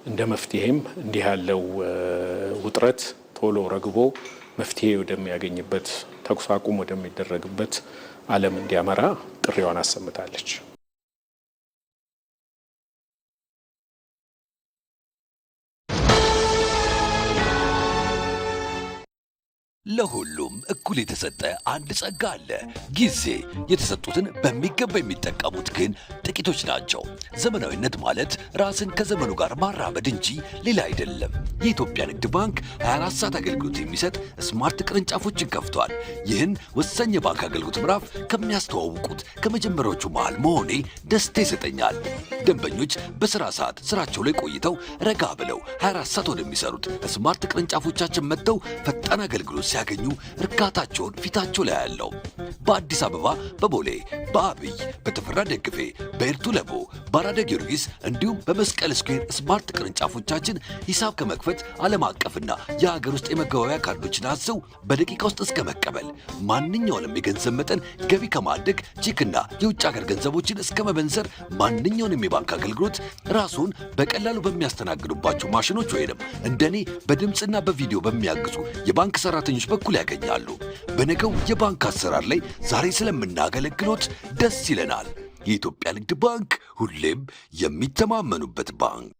እንደ መፍትሄም እንዲህ ያለው ውጥረት ቶሎ ረግቦ መፍትሄ ወደሚያገኝበት ተኩስ አቁም ወደሚደረግበት ዓለም እንዲያመራ ጥሪዋን አሰምታለች። ለሁሉም እኩል የተሰጠ አንድ ጸጋ አለ። ጊዜ። የተሰጡትን በሚገባ የሚጠቀሙት ግን ጥቂቶች ናቸው። ዘመናዊነት ማለት ራስን ከዘመኑ ጋር ማራመድ እንጂ ሌላ አይደለም። የኢትዮጵያ ንግድ ባንክ 24 ሰዓት አገልግሎት የሚሰጥ ስማርት ቅርንጫፎችን ከፍቷል። ይህን ወሳኝ የባንክ አገልግሎት ምዕራፍ ከሚያስተዋውቁት ከመጀመሪያዎቹ መሃል መሆኔ ደስታ ይሰጠኛል። ደንበኞች በስራ ሰዓት ስራቸው ላይ ቆይተው ረጋ ብለው 24 ሰዓት ወደሚሰሩት ስማርት ቅርንጫፎቻችን መጥተው ፈጣን አገልግሎት ሲያገኙ እርካታቸውን ፊታቸው ላይ ያለው። በአዲስ አበባ በቦሌ፣ በአብይ፣ በተፈራ ደግፌ፣ በኤርቱ ለቦ፣ በአራዳ ጊዮርጊስ እንዲሁም በመስቀል ስኩዌር ስማርት ቅርንጫፎቻችን ሂሳብ ከመክፈት ዓለም አቀፍና የሀገር ውስጥ የመገበያያ ካርዶችን አዘው በደቂቃ ውስጥ እስከ መቀበል ማንኛውንም የገንዘብ መጠን ገቢ ከማድረግ ቼክና የውጭ ሀገር ገንዘቦችን እስከ መበንዘር ማንኛውንም የባንክ አገልግሎት ራስዎን በቀላሉ በሚያስተናግዱባቸው ማሽኖች ወይንም እንደኔ በድምፅና በቪዲዮ በሚያግዙ የባንክ ሰራተኞች በኩል ያገኛሉ። በነገው የባንክ አሰራር ላይ ዛሬ ስለምናገለግሎት ደስ ይለናል። የኢትዮጵያ ንግድ ባንክ ሁሌም የሚተማመኑበት ባንክ።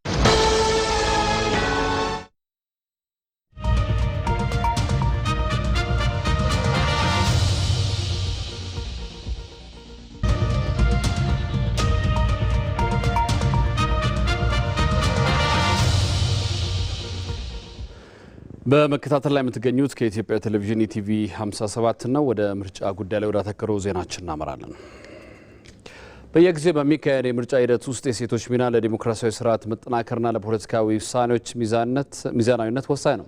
በመከታተል ላይ የምትገኙት ከኢትዮጵያ ቴሌቪዥን ኢቲቪ 57 ነው። ወደ ምርጫ ጉዳይ ላይ ወዳተከረው ዜናችን እናመራለን። በየጊዜው በሚካሄድ የምርጫ ሂደት ውስጥ የሴቶች ሚና ለዲሞክራሲያዊ ስርዓት መጠናከርና ለፖለቲካዊ ውሳኔዎች ሚዛናዊነት ወሳኝ ነው።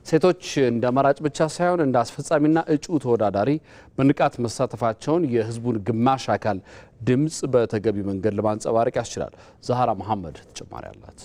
ሴቶች እንደ አማራጭ ብቻ ሳይሆን እንደ አስፈጻሚና እጩ ተወዳዳሪ በንቃት መሳተፋቸውን የህዝቡን ግማሽ አካል ድምፅ በተገቢ መንገድ ለማንጸባረቅ ያስችላል። ዛህራ መሐመድ ተጨማሪ አላት።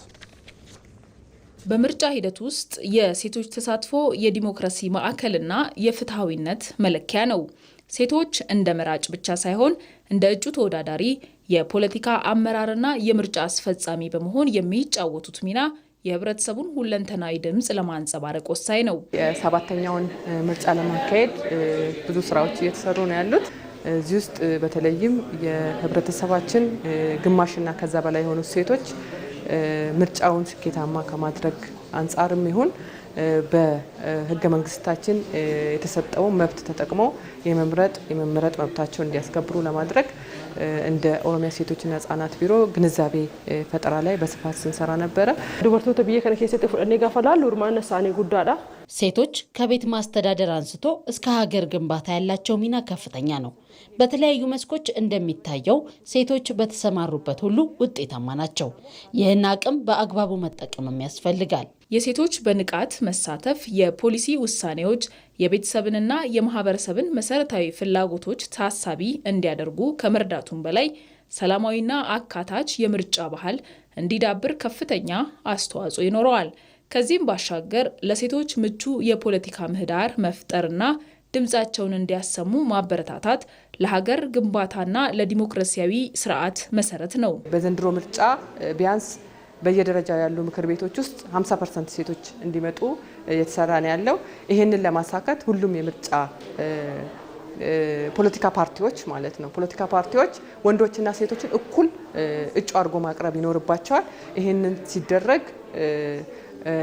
በምርጫ ሂደት ውስጥ የሴቶች ተሳትፎ የዲሞክራሲ ማዕከልና የፍትሐዊነት መለኪያ ነው። ሴቶች እንደ መራጭ ብቻ ሳይሆን እንደ እጩ ተወዳዳሪ የፖለቲካ አመራርና የምርጫ አስፈጻሚ በመሆን የሚጫወቱት ሚና የህብረተሰቡን ሁለንተናዊ ድምፅ ለማንጸባረቅ ወሳኝ ነው። የሰባተኛውን ምርጫ ለማካሄድ ብዙ ስራዎች እየተሰሩ ነው ያሉት። እዚህ ውስጥ በተለይም የህብረተሰባችን ግማሽና ከዛ በላይ የሆኑ ሴቶች ምርጫውን ስኬታማ ከማድረግ አንጻርም ይሁን በህገ መንግስታችን የተሰጠውን መብት ተጠቅመው የመምረጥ መብታቸውን እንዲያስከብሩ ለማድረግ እንደ ኦሮሚያ ሴቶችና ህጻናት ቢሮ ግንዛቤ ፈጠራ ላይ በስፋት ስንሰራ ነበረ። ዱበርቶተ ብዬ ከነ ከሰተ ፍለኔ ጋፈላሉ ኡርማነ ሳኔ ጉዳዳ ሴቶች ከቤት ማስተዳደር አንስቶ እስከ ሀገር ግንባታ ያላቸው ሚና ከፍተኛ ነው። በተለያዩ መስኮች እንደሚታየው ሴቶች በተሰማሩበት ሁሉ ውጤታማ ናቸው። ይህን አቅም በአግባቡ መጠቀምም ያስፈልጋል። የሴቶች በንቃት መሳተፍ የፖሊሲ ውሳኔዎች የቤተሰብንና የማህበረሰብን መሰረታዊ ፍላጎቶች ታሳቢ እንዲያደርጉ ከመርዳቱም በላይ ሰላማዊና አካታች የምርጫ ባህል እንዲዳብር ከፍተኛ አስተዋጽኦ ይኖረዋል። ከዚህም ባሻገር ለሴቶች ምቹ የፖለቲካ ምህዳር መፍጠርና ድምጻቸውን እንዲያሰሙ ማበረታታት ለሀገር ግንባታና ለዲሞክራሲያዊ ስርዓት መሰረት ነው። በዘንድሮ ምርጫ ቢያንስ በየደረጃው ያሉ ምክር ቤቶች ውስጥ 50% ሴቶች እንዲመጡ እየተሰራ ነው ያለው። ይህንን ለማሳካት ሁሉም የምርጫ ፖለቲካ ፓርቲዎች ማለት ነው ፖለቲካ ፓርቲዎች ወንዶችና ሴቶችን እኩል እጩ አድርጎ ማቅረብ ይኖርባቸዋል። ይህንን ሲደረግ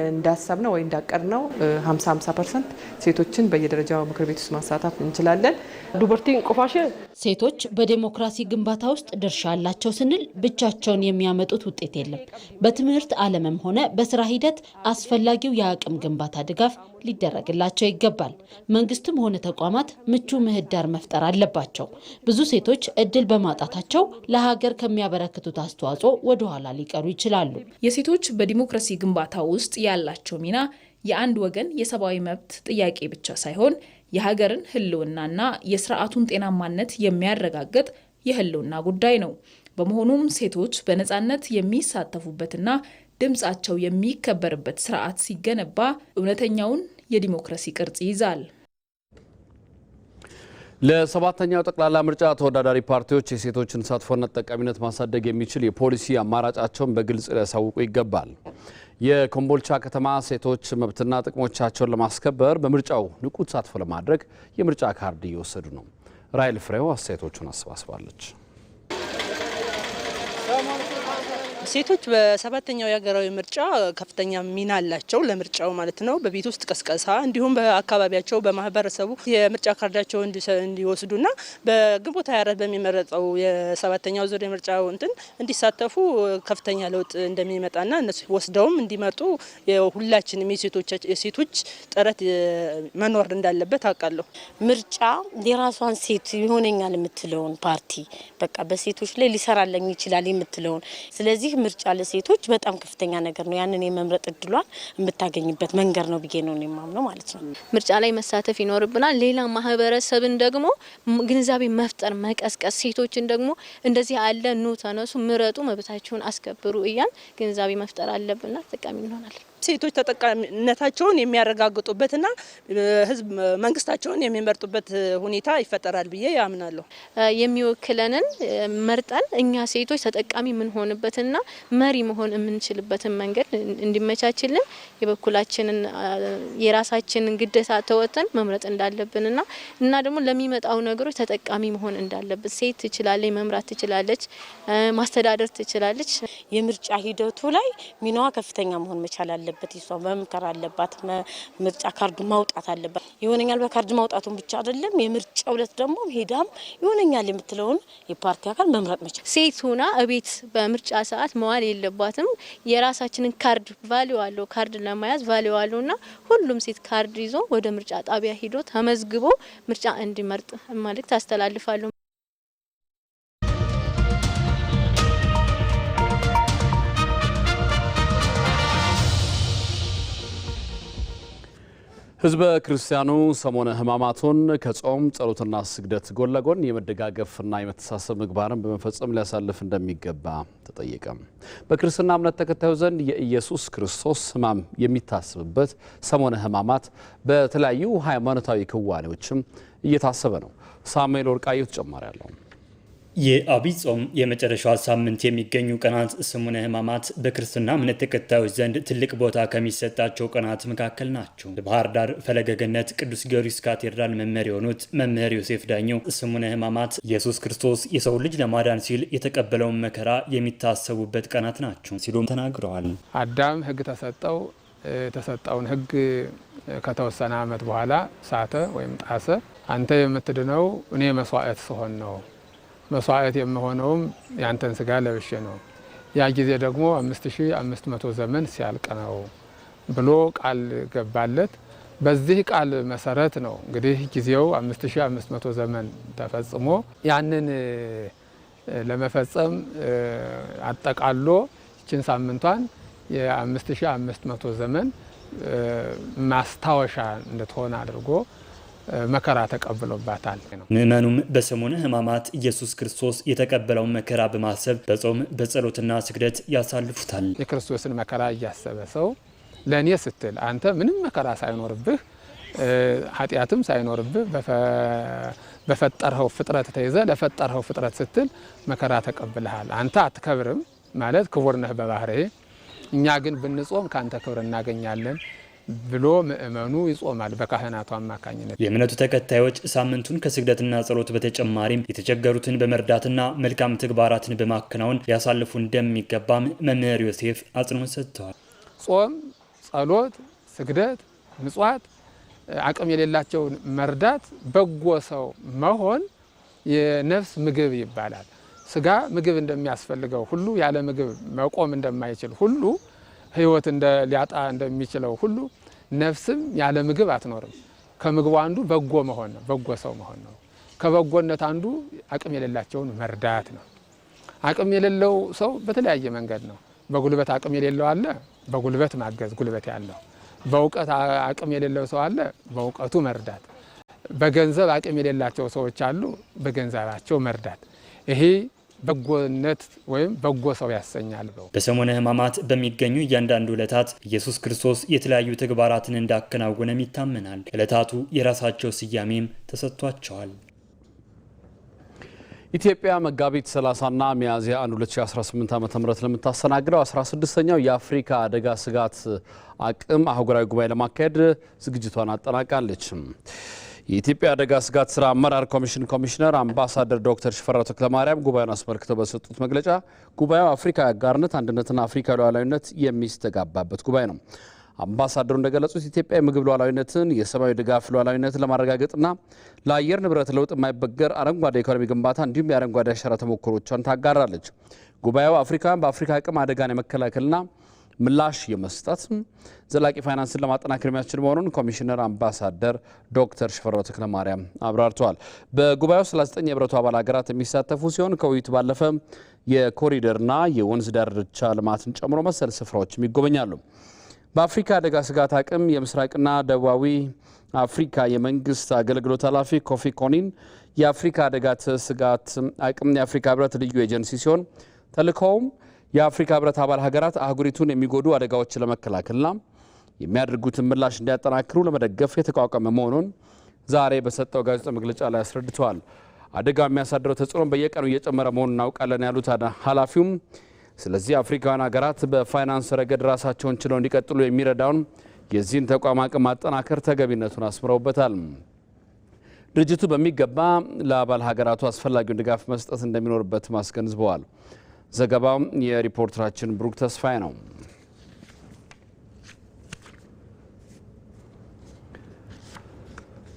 እንዳሰብነው ወይ እንዳቀድነው 50% ሴቶችን በየደረጃው ምክር ቤት ውስጥ ማሳተፍ እንችላለን። ዱበርቲን ቆፋሽ ሴቶች በዴሞክራሲ ግንባታ ውስጥ ድርሻ አላቸው ስንል ብቻቸውን የሚያመጡት ውጤት የለም። በትምህርት ዓለምም ሆነ በስራ ሂደት አስፈላጊው የአቅም ግንባታ ድጋፍ ሊደረግላቸው ይገባል። መንግስትም ሆነ ተቋማት ምቹ ምህዳር መፍጠር አለባቸው። ብዙ ሴቶች እድል በማጣታቸው ለሀገር ከሚያበረክቱት አስተዋጽኦ ወደ ኋላ ሊቀሩ ይችላሉ። የሴቶች በዲሞክራሲ ግንባታ ውስጥ ያላቸው ሚና የአንድ ወገን የሰብአዊ መብት ጥያቄ ብቻ ሳይሆን የሀገርን ህልውናና የስርዓቱን ጤናማነት የሚያረጋግጥ የህልውና ጉዳይ ነው። በመሆኑም ሴቶች በነፃነት የሚሳተፉበትና ድምጻቸው የሚከበርበት ስርዓት ሲገነባ እውነተኛውን የዲሞክራሲ ቅርጽ ይይዛል። ለሰባተኛው ጠቅላላ ምርጫ ተወዳዳሪ ፓርቲዎች የሴቶችን ተሳትፎና ተጠቃሚነት ማሳደግ የሚችል የፖሊሲ አማራጫቸውን በግልጽ ሊያሳውቁ ይገባል። የኮምቦልቻ ከተማ ሴቶች መብትና ጥቅሞቻቸውን ለማስከበር በምርጫው ንቁ ተሳትፎ ለማድረግ የምርጫ ካርድ እየወሰዱ ነው። ራይል ፍሬው አስተያየቶቹን አሰባስባለች። ሴቶች በሰባተኛው የሀገራዊ ምርጫ ከፍተኛ ሚና አላቸው ለምርጫው ማለት ነው። በቤት ውስጥ ቀስቀሳ እንዲሁም በአካባቢያቸው በማህበረሰቡ የምርጫ ካርዳቸው እንዲወስዱና በግንቦት 24 በሚመረጠው የሰባተኛው ዙር የምርጫው እንዲሳተፉ ከፍተኛ ለውጥ እንደሚመጣና እነሱ ወስደውም እንዲመጡ ሁላችንም የሴቶች ጥረት መኖር እንዳለበት አውቃለሁ። ምርጫ የራሷን ሴት ይሆነኛል የምትለውን ፓርቲ በቃ በሴቶች ላይ ሊሰራለኝ ይችላል የምትለውን ስለዚህ ምርጫ ለሴቶች በጣም ከፍተኛ ነገር ነው። ያንን የመምረጥ እድሏን የምታገኝበት መንገድ ነው ብዬ ነው የማምነው ማለት ነው። ምርጫ ላይ መሳተፍ ይኖርብናል። ሌላ ማህበረሰብን ደግሞ ግንዛቤ መፍጠር መቀስቀስ፣ ሴቶችን ደግሞ እንደዚህ አለ ኑ ተነሱ፣ ምረጡ፣ መብታችሁን አስከብሩ እያን ግንዛቤ መፍጠር አለብንና ተጠቃሚ እንሆናለን። ሴቶች ተጠቃሚነታቸውን የሚያረጋግጡበትና ህዝብ መንግስታቸውን የሚመርጡበት ሁኔታ ይፈጠራል ብዬ ያምናለሁ። የሚወክለንን መርጠን እኛ ሴቶች ተጠቃሚ የምንሆንበትና መሪ መሆን የምንችልበትን መንገድ እንዲመቻችልን የበኩላችንን የራሳችንን ግዴታ ተወጥተን መምረጥ እንዳለብንና እና ደግሞ ለሚመጣው ነገሮች ተጠቃሚ መሆን እንዳለብን። ሴት ትችላለች፣ መምራት ትችላለች፣ ማስተዳደር ትችላለች። የምርጫ ሂደቱ ላይ ሚናዋ ከፍተኛ መሆን መቻል አለበት። ይሷ መምከር አለባት። ምርጫ ካርድ ማውጣት አለባት። ይሆነኛል በካርድ ማውጣቱን ብቻ አይደለም የምርጫው ዕለት ደግሞ ሄዳም ይሆነኛል የምትለውን የፓርቲ አካል መምረጥ መቻል። ሴት ሆና እቤት በምርጫ ሰዓት መዋል የለባትም። የራሳችንን ካርድ ቫልዩ አለው፣ ካርድ ለመያዝ ቫልዩ አለውና ሁሉም ሴት ካርድ ይዞ ወደ ምርጫ ጣቢያ ሄዶ ተመዝግቦ ምርጫ እንዲመርጥ መልእክት አስተላልፋለሁ። ህዝበ ክርስቲያኑ ሰሞነ ሕማማቱን ከጾም ጸሎትና ስግደት ጎን ለጎን የመደጋገፍና የመተሳሰብ ምግባርን በመፈጸም ሊያሳልፍ እንደሚገባ ተጠየቀ። በክርስትና እምነት ተከታዩ ዘንድ የኢየሱስ ክርስቶስ ሕማም የሚታሰብበት ሰሞነ ሕማማት በተለያዩ ሃይማኖታዊ ክዋኔዎችም እየታሰበ ነው። ሳሙኤል ወርቃየሁ ተጨማሪ አለው። የዐቢይ ጾም የመጨረሻው ሳምንት የሚገኙ ቀናት ሰሙነ ሕማማት በክርስትና እምነት ተከታዮች ዘንድ ትልቅ ቦታ ከሚሰጣቸው ቀናት መካከል ናቸው። በባህር ዳር ፈለገ ገነት ቅዱስ ጊዮርጊስ ካቴድራል መምህር የሆኑት መምህር ዮሴፍ ዳኘው ሰሙነ ሕማማት ኢየሱስ ክርስቶስ የሰው ልጅ ለማዳን ሲል የተቀበለውን መከራ የሚታሰቡበት ቀናት ናቸው ሲሉም ተናግረዋል። አዳም ሕግ ተሰጠው። የተሰጠውን ሕግ ከተወሰነ ዓመት በኋላ ሳተ ወይም ጣሰ። አንተ የምትድነው እኔ መስዋዕት ስሆን ነው፣ መስዋዕት የምሆነውም ያንተን ስጋ ለብሼ ነው፣ ያ ጊዜ ደግሞ 5500 ዘመን ሲያልቅ ነው ብሎ ቃል ገባለት። በዚህ ቃል መሰረት ነው እንግዲህ ጊዜው 5500 ዘመን ተፈጽሞ ያንን ለመፈጸም አጠቃሎ ይችን ሳምንቷን የ5500 ዘመን ማስታወሻ እንድትሆን አድርጎ መከራ ተቀብሎባታል። ምእመኑም በሰሙነ ሕማማት ኢየሱስ ክርስቶስ የተቀበለውን መከራ በማሰብ በጾም በጸሎትና ስግደት ያሳልፉታል። የክርስቶስን መከራ እያሰበ ሰው ለእኔ ስትል አንተ ምንም መከራ ሳይኖርብህ ኃጢአትም ሳይኖርብህ በፈጠርኸው ፍጥረት ተይዘ ለፈጠርኸው ፍጥረት ስትል መከራ ተቀብለሃል። አንተ አትከብርም ማለት ክቡር ነህ በባህርህ፣ እኛ ግን ብንጾም ከአንተ ክብር እናገኛለን ብሎ ምእመኑ ይጾማል በካህናቱ አማካኝነት። የእምነቱ ተከታዮች ሳምንቱን ከስግደትና ጸሎት በተጨማሪም የተቸገሩትን በመርዳትና መልካም ተግባራትን በማከናወን ሊያሳልፉ እንደሚገባም መምህር ዮሴፍ አጽንኦት ሰጥተዋል። ጾም፣ ጸሎት፣ ስግደት፣ ምጽዋት፣ አቅም የሌላቸውን መርዳት፣ በጎ ሰው መሆን የነፍስ ምግብ ይባላል። ስጋ ምግብ እንደሚያስፈልገው ሁሉ ያለ ምግብ መቆም እንደማይችል ሁሉ ሕይወት ሊያጣ እንደሚችለው ሁሉ ነፍስም ያለ ምግብ አትኖርም። ከምግቡ አንዱ በጎ መሆን ነው፣ በጎ ሰው መሆን ነው። ከበጎነት አንዱ አቅም የሌላቸውን መርዳት ነው። አቅም የሌለው ሰው በተለያየ መንገድ ነው። በጉልበት አቅም የሌለው አለ፣ በጉልበት ማገዝ ጉልበት ያለው። በእውቀት አቅም የሌለው ሰው አለ፣ በእውቀቱ መርዳት። በገንዘብ አቅም የሌላቸው ሰዎች አሉ፣ በገንዘባቸው መርዳት። ይሄ በጎነት ወይም በጎ ሰው ያሰኛል። በሰሙነ ሕማማት በሚገኙ እያንዳንዱ ዕለታት ኢየሱስ ክርስቶስ የተለያዩ ተግባራትን እንዳከናወነም ይታመናል። ዕለታቱ የራሳቸው ስያሜም ተሰጥቷቸዋል። ኢትዮጵያ መጋቢት 30ና ሚያዝያ 1 2018 ዓ.ም ለምታስተናግደው 16ኛው የአፍሪካ አደጋ ስጋት አቅም አህጉራዊ ጉባኤ ለማካሄድ ዝግጅቷን አጠናቃለች። የኢትዮጵያ አደጋ ስጋት ስራ አመራር ኮሚሽን ኮሚሽነር አምባሳደር ዶክተር ሽፈራው ተክለማርያም ጉባኤውን አስመልክተው በሰጡት መግለጫ ጉባኤው አፍሪካዊ አጋርነት፣ አንድነትና አፍሪካዊ ሉዓላዊነት የሚስተጋባበት ጉባኤ ነው። አምባሳደሩ እንደገለጹት ኢትዮጵያ የምግብ ሉዓላዊነትን፣ የሰብአዊ ድጋፍ ሉዓላዊነትን ለማረጋገጥና ለአየር ንብረት ለውጥ የማይበገር አረንጓዴ ኢኮኖሚ ግንባታ እንዲሁም የአረንጓዴ አሻራ ተሞክሮቿን ታጋራለች። ጉባኤው አፍሪካውያን በአፍሪካ አቅም አደጋን የመከላከልና ምላሽ የመስጠት ዘላቂ ፋይናንስን ለማጠናከር የሚያስችል መሆኑን ኮሚሽነር አምባሳደር ዶክተር ሽፈራው ተክለማርያም አብራርተዋል። በጉባኤው 39 የህብረቱ አባል ሀገራት የሚሳተፉ ሲሆን ከውይይቱ ባለፈ የኮሪደርና የወንዝ ዳርቻ ልማትን ጨምሮ መሰል ስፍራዎችም ይጎበኛሉ። በአፍሪካ አደጋ ስጋት አቅም የምስራቅና ደቡባዊ አፍሪካ የመንግስት አገልግሎት ኃላፊ ኮፊ ኮኒን የአፍሪካ አደጋ ስጋት አቅም የአፍሪካ ህብረት ልዩ ኤጀንሲ ሲሆን ተልእኮውም የአፍሪካ ህብረት አባል ሀገራት አህጉሪቱን የሚጎዱ አደጋዎችን ለመከላከልና የሚያደርጉትን ምላሽ እንዲያጠናክሩ ለመደገፍ የተቋቋመ መሆኑን ዛሬ በሰጠው ጋዜጣዊ መግለጫ ላይ አስረድተዋል። አደጋው የሚያሳድረው ተጽዕኖ በየቀኑ እየጨመረ መሆኑን እናውቃለን ያሉት ኃላፊውም ስለዚህ አፍሪካውያን ሀገራት በፋይናንስ ረገድ ራሳቸውን ችለው እንዲቀጥሉ የሚረዳውን የዚህን ተቋም አቅም ማጠናከር ተገቢነቱን አስምረውበታል። ድርጅቱ በሚገባ ለአባል ሀገራቱ አስፈላጊውን ድጋፍ መስጠት እንደሚኖርበት አስገንዝበዋል። ዘገባው የሪፖርተራችን ብሩክ ተስፋዬ ነው።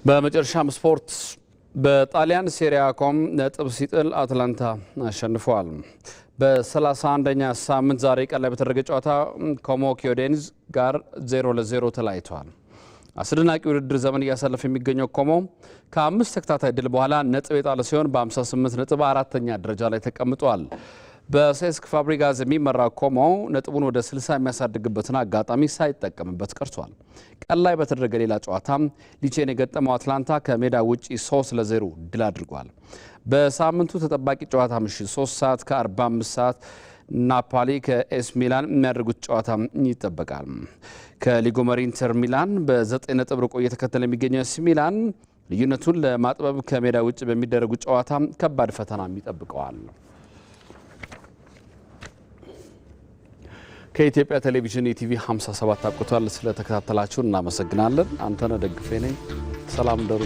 በመጨረሻም ስፖርት። በጣሊያን ሴሪያ ኮም ነጥብ ሲጥል አትላንታ አሸንፏል። በ31ኛ ሳምንት ዛሬ ቀን ላይ በተደረገ ጨዋታ ኮሞ ኪዮዴንዝ ጋር 0-0 ተለያይተዋል። አስደናቂ ውድድር ዘመን እያሳለፈ የሚገኘው ኮሞ ከ5 ተከታታይ ድል በኋላ ነጥብ የጣለ ሲሆን በ58 ነጥብ አራተኛ ደረጃ ላይ ተቀምጧል። በሴስክ ፋብሪጋዝ የሚመራው ኮሞ ነጥቡን ወደ 60 የሚያሳድግበትን አጋጣሚ ሳይጠቀምበት ቀርቷል። ቀን ላይ በተደረገ ሌላ ጨዋታ ሊቼን የገጠመው አትላንታ ከሜዳ ውጪ 3-0 ድል አድርጓል። በሳምንቱ ተጠባቂ ጨዋታ ምሽት 3 ሰዓት ከ45 ሰዓት ናፖሊ ከኤስ ሚላን የሚያደርጉት ጨዋታ ይጠበቃል። ከሊጉ መሪ ኢንተር ሚላን በ9 ነጥብ ርቆ እየተከተለ የሚገኘው ኤስ ሚላን ልዩነቱን ለማጥበብ ከሜዳ ውጭ በሚደረጉ ጨዋታ ከባድ ፈተና ይጠብቀዋል። ከኢትዮጵያ ቴሌቪዥን ኢቲቪ 57 አብቅቷል። ስለተከታተላችሁ እናመሰግናለን። አንተነህ ደግፌ ነኝ። ሰላም ደሩ።